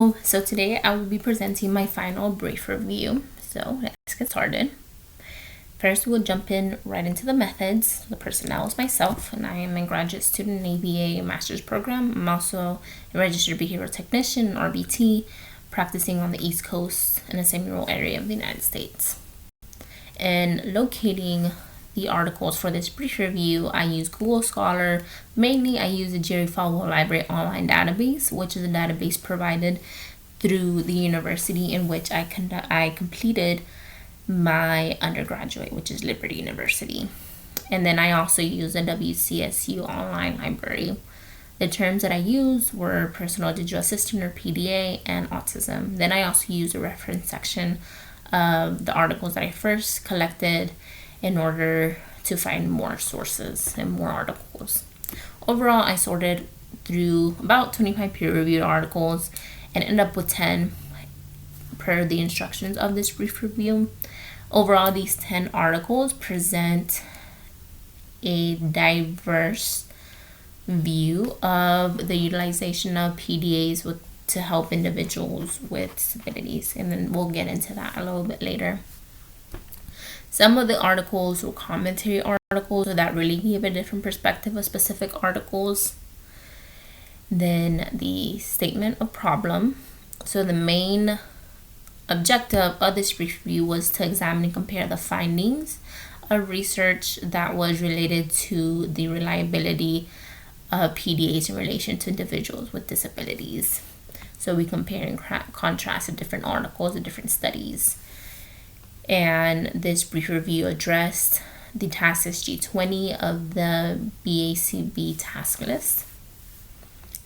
So today I will be presenting my final brief review. So let's get started. First, we'll jump in right into the methods. The personnel is myself, and I am a graduate student in ABA master's program. I'm also a registered behavioral technician, RBT, practicing on the East Coast in a semi-rural area of the United States. And locating the articles for this brief review, I use Google Scholar. Mainly, I use the Jerry Falwell Library online database, which is a database provided through the university in which I completed my undergraduate, which is Liberty University. And then I also use the WCSU online library. The terms that I used were personal digital assistant or PDA and autism. Then I also used a reference section of the articles that I first collected in order to find more sources and more articles. Overall, I sorted through about 25 peer-reviewed articles and ended up with 10 per the instructions of this brief review. Overall, these 10 articles present a diverse view of the utilization of PDAs to help individuals with disabilities, and then we'll get into that a little bit later. Some of the articles were commentary articles, so that really gave a different perspective of specific articles. Then the statement of problem. So the main objective of this review was to examine and compare the findings of research that was related to the reliability of PDAs in relation to individuals with disabilities. So we compare and contrast the different articles, the different studies. And this brief review addressed the task SG20 of the BACB task list.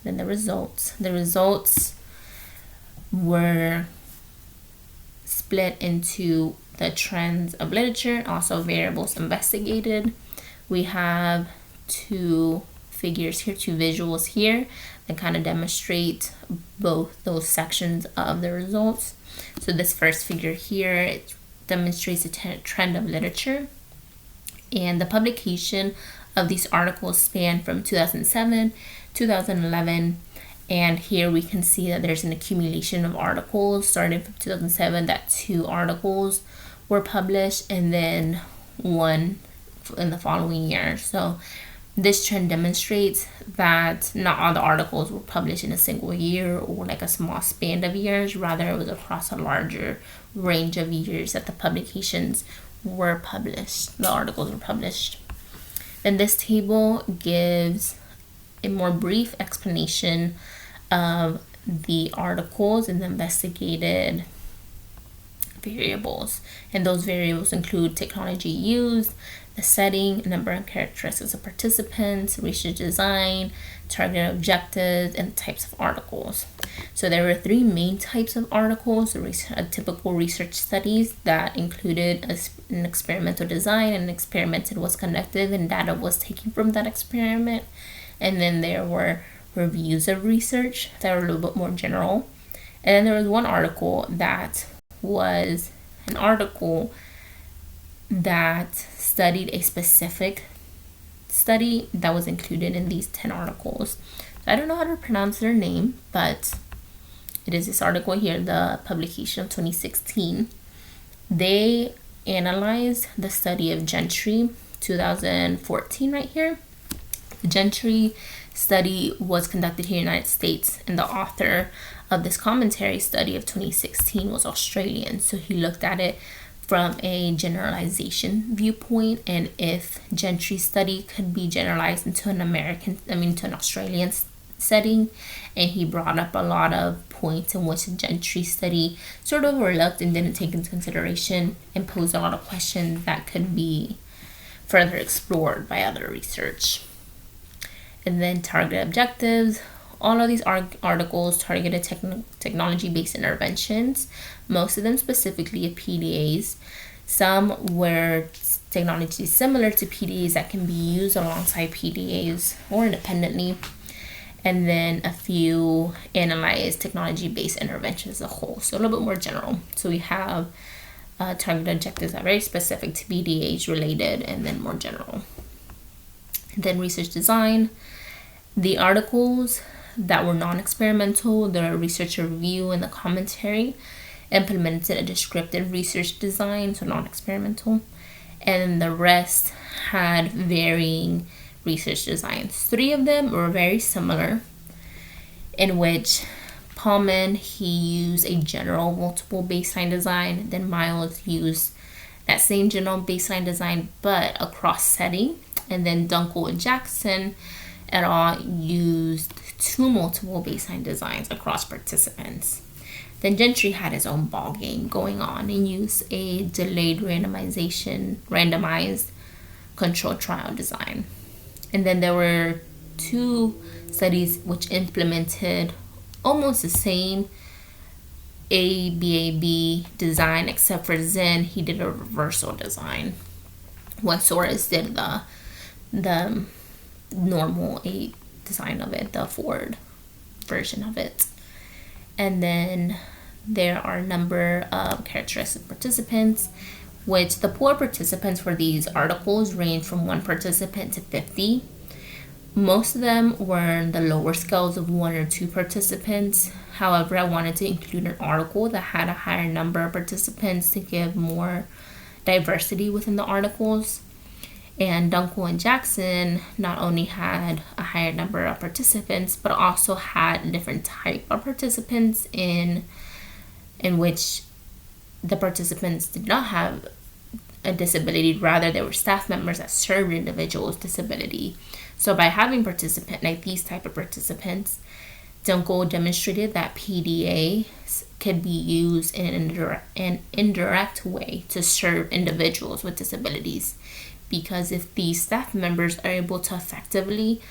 Then the results. The results were split into the trends of literature, also variables investigated. We have two figures here, two visuals here that kind of demonstrate both those sections of the results. So this first figure here, it demonstrates a trend of literature, and the publication of these articles span from 2007, 2011, and here we can see that there's an accumulation of articles starting from 2007 that 2 articles were published and then 1 in the following year. So this trend demonstrates that not all the articles were published in a single year or like a small span of years. Rather, it was across a larger range of years that the publications were published, the articles were published. Then this table gives a more brief explanation of the articles and the investigated variables. And those variables include technology used, the setting, number and characteristics of participants, research design, target objectives, and types of articles. So there were 3 main types of articles: typical research studies that included an experimental design, and an experiment was conducted and data was taken from that experiment. And then there were reviews of research that were a little bit more general. And then there was one article that was an article that studied a specific study that was included in these 10 articles. So I don't know how to pronounce their name, but it is this article here, the publication of 2016. They analyzed the study of Gentry 2014 right here. The Gentry study was conducted here in the United States, and the author of this commentary study of 2016 was Australian. So he looked at it from a generalization viewpoint, and if Gentry's study could be generalized into an Australian setting. And he brought up a lot of points in which the Gentry study sort of overlooked and didn't take into consideration, and posed a lot of questions that could be further explored by other research. And then target objectives. All of these articles targeted technology-based interventions, most of them specifically of PDAs. Some were technologies similar to PDAs that can be used alongside PDAs or independently. And then a few analyzed technology-based interventions as a whole, so a little bit more general. So we have target objectives that are very specific to PDAs related, and then more general. And then research design. The articles that were non-experimental, the research review and the commentary, implemented a descriptive research design, so non-experimental, and the rest had varying research designs. 3 of them were very similar, in which Pullman, he used a general multiple baseline design, then Miles used that same general baseline design but across setting, and then Dunkel and Jackson et al. Used 2 multiple baseline designs across participants. Then Gentry had his own ball game going on and used a delayed randomized control trial design. And then there were 2 studies which implemented almost the same ABAB design, except for Zen, he did a reversal design. Soros did the normal 8 design of it, the forward version of it. And then there are a number of characteristic participants, which the poor participants for these articles range from 1 participant to 50. Most of them were in the lower scales of 1 or 2 participants. However, I wanted to include an article that had a higher number of participants to give more diversity within the articles. And Dunkel and Jackson not only had a higher number of participants, but also had a different type of participants in which the participants did not have a disability. Rather, they were staff members that served individuals with disability. So by having participant like these type of participants, Dunkel demonstrated that PDAs could be used in an indirect way to serve individuals with disabilities. Because if these staff members are able to effectively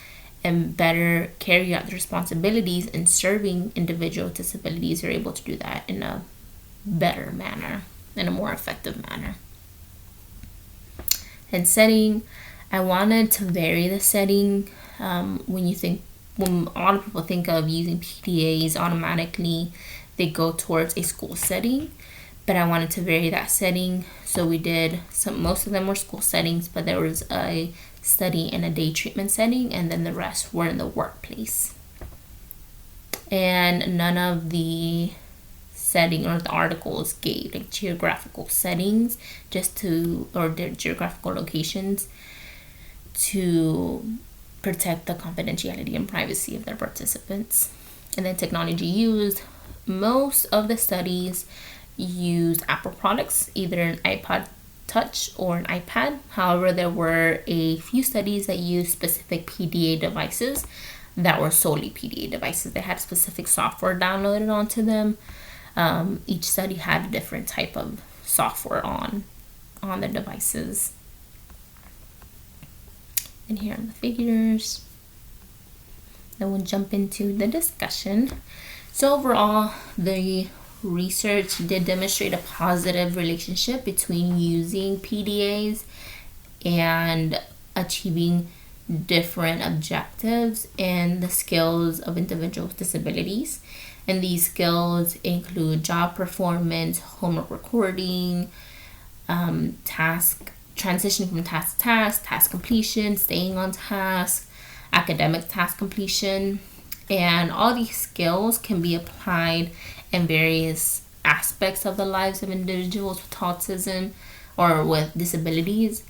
and better carry out the responsibilities in serving individual with disabilities, they're able to do that in a better manner, in a more effective manner. And setting, I wanted to vary the setting. When a lot of people think of using PDAs, automatically they go towards a school setting. But I wanted to vary that setting, so we did most of them were school settings, but there was a study in a day treatment setting, and then the rest were in the workplace. And none of the setting or the articles gave like geographical settings or their geographical locations to protect the confidentiality and privacy of their participants. And then technology used, most of the studies used Apple products, either an iPod Touch or an iPad. However, there were a few studies that used specific PDA devices that were solely PDA devices. They had specific software downloaded onto them. Each study had a different type of software on the devices. And here are the figures. Then we'll jump into the discussion. So overall, the research did demonstrate a positive relationship between using PDAs and achieving different objectives and the skills of individuals with disabilities. And these skills include job performance, homework recording, transition from task to task completion, staying on task, academic task completion. And all these skills can be applied in various aspects of the lives of individuals with autism or with disabilities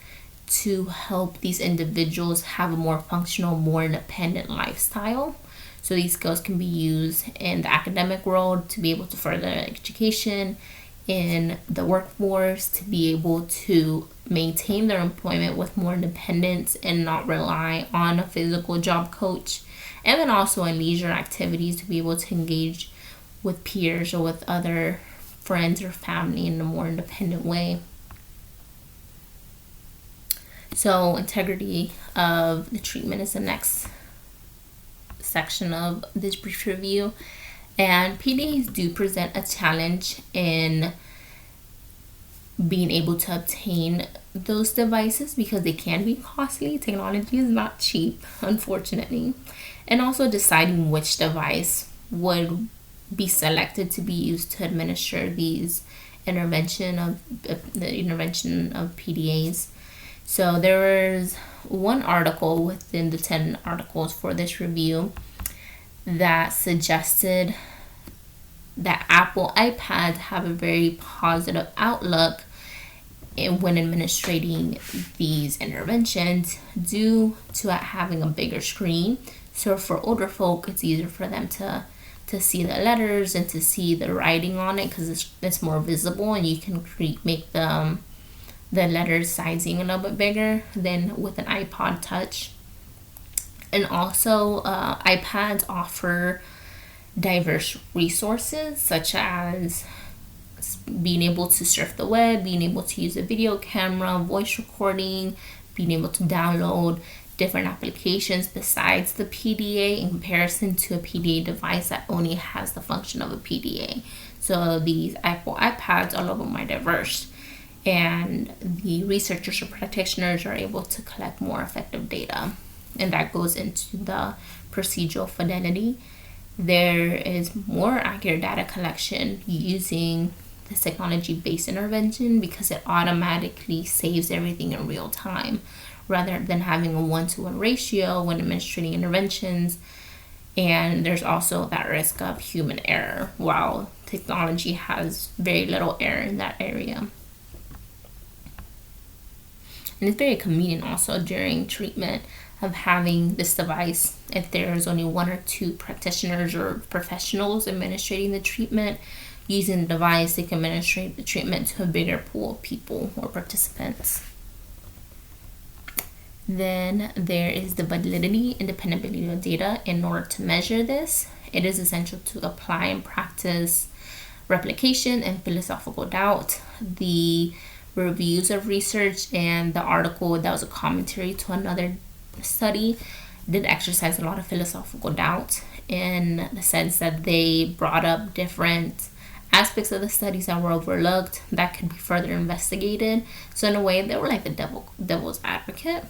to help these individuals have a more functional, more independent lifestyle. So these skills can be used in the academic world to be able to further education, in the workforce to be able to maintain their employment with more independence and not rely on a physical job coach, and then also in leisure activities to be able to engage with peers or with other friends or family in a more independent way. So integrity of the treatment is the next section of this brief review. And PDAs do present a challenge in being able to obtain those devices because they can be costly. Technology is not cheap, unfortunately. And also deciding which device would be selected to be used to administer these intervention of PDAs. So there was one article within the 10 articles for this review that suggested that Apple iPads have a very positive outlook when administrating these interventions due to having a bigger screen. So for older folk, it's easier for them to see the letters and to see the writing on it, because it's more visible, and you can make the letters sizing a little bit bigger than with an iPod Touch. And also iPads offer diverse resources, such as being able to surf the web, being able to use a video camera, voice recording, being able to download different applications besides the PDA in comparison to a PDA device that only has the function of a PDA. So these Apple iPads are a little bit more diverse, and the researchers or practitioners are able to collect more effective data, and that goes into the procedural fidelity. There is more accurate data collection using this technology-based intervention because it automatically saves everything in real time, rather than having a 1-to-1 ratio when administering interventions. And there's also that risk of human error, while technology has very little error in that area. And it's very convenient also during treatment of having this device. If there's only 1 or 2 practitioners or professionals administrating the treatment, using the device, they can administrate the treatment to a bigger pool of people or participants. Then there is the validity and dependability of data. In order to measure this, it is essential to apply and practice replication and philosophical doubt. The reviews of research and the article that was a commentary to another study did exercise a lot of philosophical doubt, in the sense that they brought up different aspects of the studies that were overlooked that could be further investigated. So in a way, they were like the devil's advocate.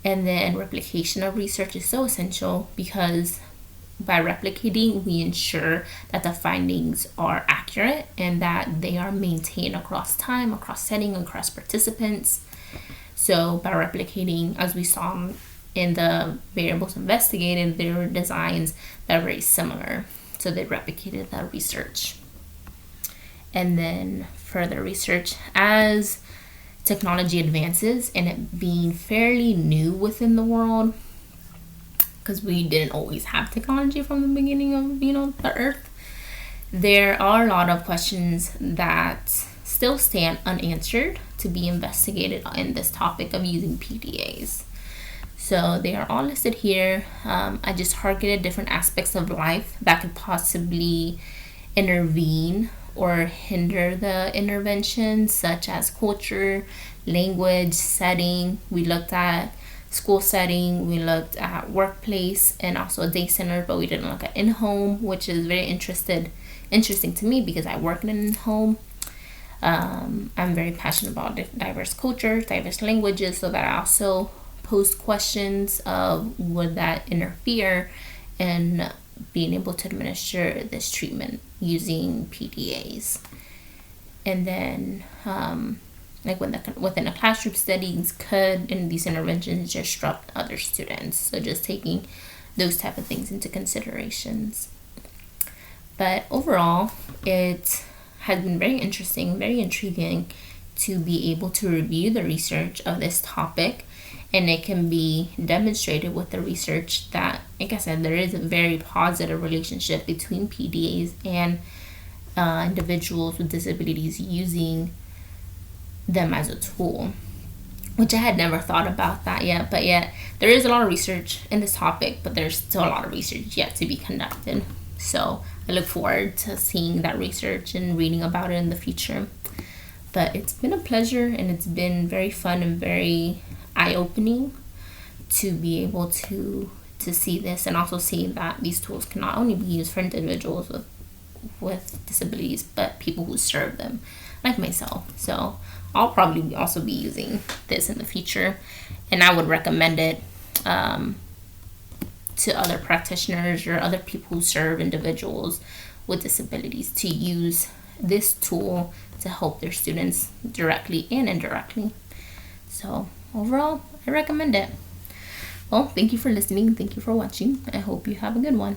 And then replication of research is so essential because by replicating, we ensure that the findings are accurate and that they are maintained across time, across setting, across participants. So by replicating, as we saw in the variables investigated, there were designs that were very similar. So they replicated that research. And then further research, as technology advances and it being fairly new within the world, because we didn't always have technology from the beginning of the earth, there are a lot of questions that still stand unanswered to be investigated in this topic of using PDAs. So they are all listed here. I just targeted different aspects of life that could possibly intervene or hinder the intervention, such as culture, language, setting. We looked at school setting, we looked at workplace, and also day center, but we didn't look at in-home, which is very interesting to me because I work in in-home. I'm very passionate about diverse cultures, diverse languages, so that I also posed questions of would that interfere in being able to administer this treatment using PDAs. And then like within a classroom settings, could in these interventions disrupt other students? So just taking those type of things into considerations. But overall, it has been very interesting, very intriguing to be able to review the research of this topic, and it can be demonstrated with the research that, like I said, there is a very positive relationship between PDAs and individuals with disabilities using them as a tool, which I had never thought about that yet. But yet there is a lot of research in this topic, but there's still a lot of research yet to be conducted. So I look forward to seeing that research and reading about it in the future. But it's been a pleasure, and it's been very fun and very eye-opening to be able to see this, and also see that these tools can not only be used for individuals with disabilities, but people who serve them, like myself. So I'll probably also be using this in the future, and I would recommend it to other practitioners or other people who serve individuals with disabilities to use this tool to help their students directly and indirectly. So overall, I recommend it. Well, thank you for listening. Thank you for watching. I hope you have a good one.